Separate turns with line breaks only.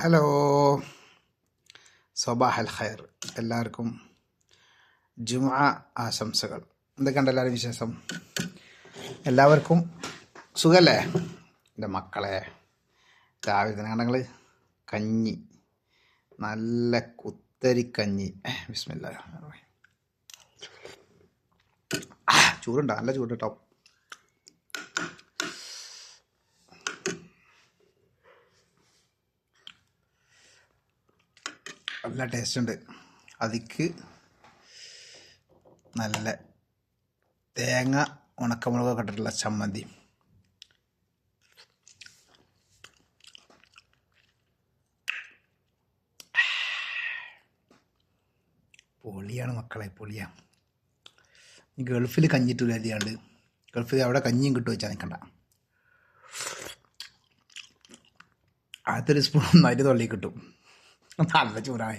Hello, സബാഹൽ ഖൈർ. എല്ലാവർക്കും ജുമുഅ ആശംസകൾ. എന്തൊക്കെയുണ്ട് എല്ലാവരും വിശേഷം? എല്ലാവർക്കും സുഖല്ലേ? എൻ്റെ മക്കളെ, രാവിലെ തന്നെ കണ്ടങ്ങൾ കഞ്ഞി, നല്ല കുത്തരിക്കഞ്ഞി. ബിസ്മില്ലാഹിർ റഹ്മാനിർ റഹീം. ചൂടുണ്ടോ? നല്ല ചൂട് കേട്ടോ. നല്ല ടേസ്റ്റ് ഉണ്ട്. അതിക്ക് നല്ല തേങ്ങ ഉണക്കമുളകൊക്കെ ഇട്ടിട്ടുള്ള ചമ്മന്തി. പൊളിയാണ് മക്കളെ, പൊളിയാണ്. ഈ ഗൾഫിൽ കഞ്ഞിട്ടില്ല അല്ലാണ്ട്. ഗൾഫിൽ അവിടെ കഞ്ഞിയും കിട്ടും വെച്ചാൽ നിൽക്കണ്ട. ആദ്യത്തെ ഒരു സ്പൂൺ നന്നായിട്ട് തൊള്ളി കിട്ടും. നല്ല ചൂടാവേ.